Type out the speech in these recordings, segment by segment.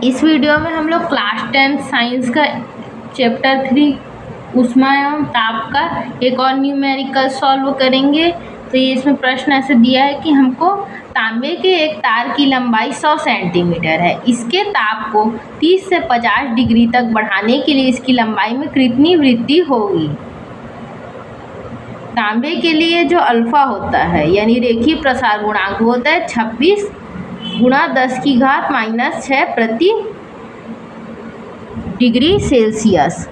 इस वीडियो में हम लोग क्लास 10 साइंस का चैप्टर 3 ऊष्मा एवं ताप का एक और न्यूमेरिकल सॉल्व करेंगे। तो ये इसमें प्रश्न ऐसे दिया है कि हमको तांबे के एक तार की लंबाई 100 सेंटीमीटर है। इसके ताप को 30 से 50 डिग्री तक बढ़ाने के लिए इसकी लंबाई में कितनी वृद्धि होगी। तांबे के लिए जो अल्फा होता है यानी रेखीय प्रसार गुणांक होता है 26 गुणा 10 की घात -6 प्रति डिग्री सेल्सियस।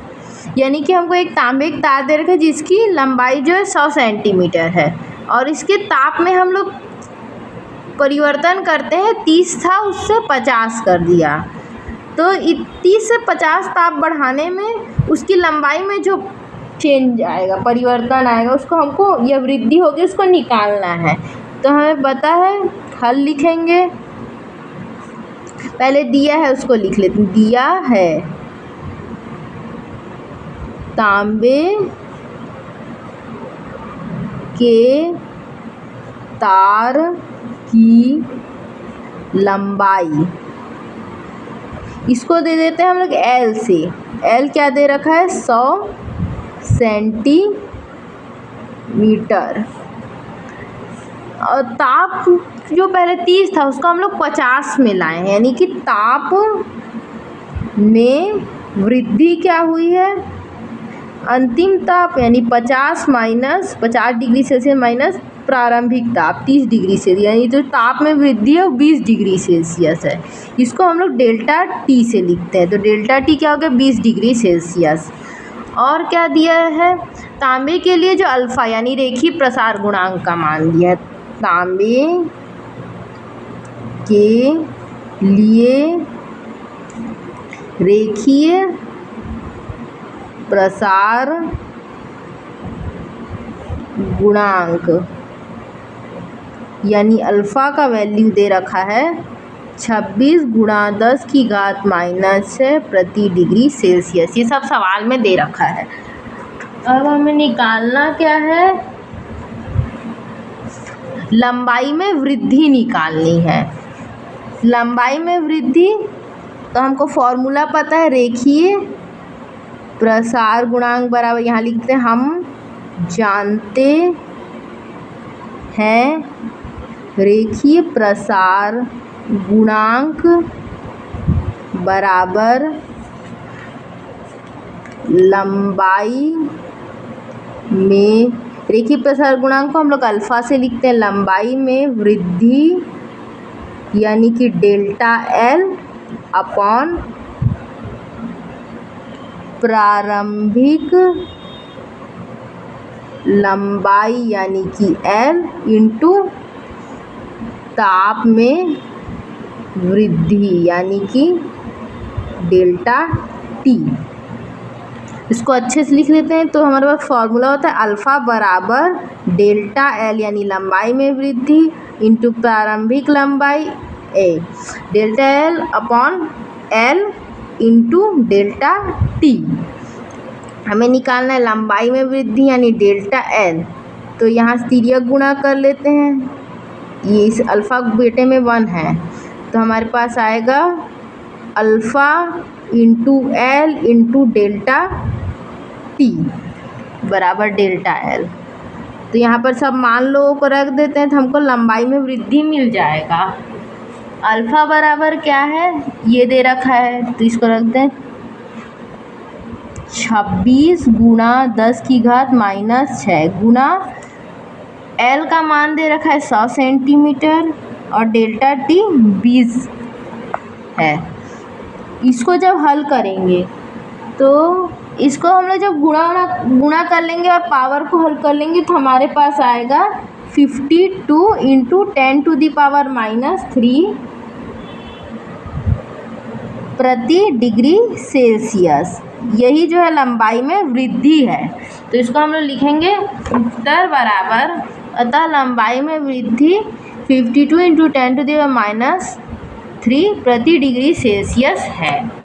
यानी कि हमको एक तांबे का तार दे रखा है जिसकी लंबाई जो है 100 सेंटीमीटर है और इसके ताप में हम लोग परिवर्तन करते हैं। 30 था उससे 50 कर दिया, तो 30 से 50 ताप बढ़ाने में उसकी लंबाई में जो चेंज आएगा, परिवर्तन आएगा, उसको हमको यह वृद्धि होगी उसको निकालना है। तो हमें पता है, हल लिखेंगे। पहले दिया है उसको लिख लेते हैं। दिया है तांबे के तार की लंबाई, इसको दे देते हैं हम लोग L से। L क्या दे रखा है 100 सेंटीमीटर और ताप जो पहले 30 था उसको हम लोग 50 में लाए हैं, यानी कि ताप में वृद्धि क्या हुई है, अंतिम ताप यानी 50 डिग्री सेल्सियस माइनस प्रारंभिक ताप 30 डिग्री सेल्सियस, यानी जो ताप में वृद्धि है वो 20 डिग्री सेल्सियस है। इसको हम लोग डेल्टा टी से लिखते हैं। तो डेल्टा टी क्या हो गया 20 डिग्री सेल्सियस। और क्या दिया है, तांबे के लिए जो अल्फा यानी रेखीय प्रसार गुणांक का मान दिया है। तांबे के लिए रेखीय प्रसार गुणांक यानी अल्फा का वैल्यू दे रखा है 26 गुणा 10 की घात -6 प्रति डिग्री सेल्सियस। ये सब सवाल में दे रखा है। अब हमें निकालना क्या है, लंबाई में वृद्धि निकालनी है। लंबाई में वृद्धि तो हमको फॉर्मूला पता है, रेखीय प्रसार गुणांक बराबर, यहाँ लिखते हैं हम जानते हैं रेखीय प्रसार गुणांक बराबर लंबाई में, रेखीय प्रसार गुणांक को हम लोग अल्फा से लिखते हैं, लंबाई में वृद्धि यानी कि डेल्टा L अपॉन प्रारंभिक लंबाई यानी कि L इंटू ताप में वृद्धि यानी कि डेल्टा T। इसको अच्छे से लिख लेते हैं। तो हमारे पास फॉर्मूला होता है अल्फ़ा बराबर डेल्टा L यानी लंबाई में वृद्धि इंटू प्रारंभिक लंबाई A, delta L upon L into delta T। हमें निकालना है लंबाई में वृद्धि यानी डेल्टा L। तो यहाँ तिर्यक गुणा कर लेते हैं, ये इस अल्फ़ा बेटे में 1 है, तो हमारे पास आएगा alpha into L into delta T बराबर डेल्टा L। तो यहाँ पर सब मान लो को रख देते हैं तो हमको लंबाई में वृद्धि मिल जाएगा। अल्फ़ा बराबर क्या है ये दे रखा है, तो इसको रख दें 26 गुणा 10 की घात -6 गुणा L का मान दे रखा है 100 सेंटीमीटर और डेल्टा T 20 है। इसको जब हल करेंगे तो इसको हम लोग जब गुणा कर लेंगे और पावर को हल कर लेंगे तो हमारे पास आएगा 52 इंटू 10⁻³ प्रति डिग्री सेल्सियस। यही जो है लंबाई में वृद्धि है। तो इसको हम लोग लिखेंगे उत्तर बराबर, अतः लंबाई में वृद्धि 52 इंटू 10⁻³ प्रति डिग्री सेल्सियस है।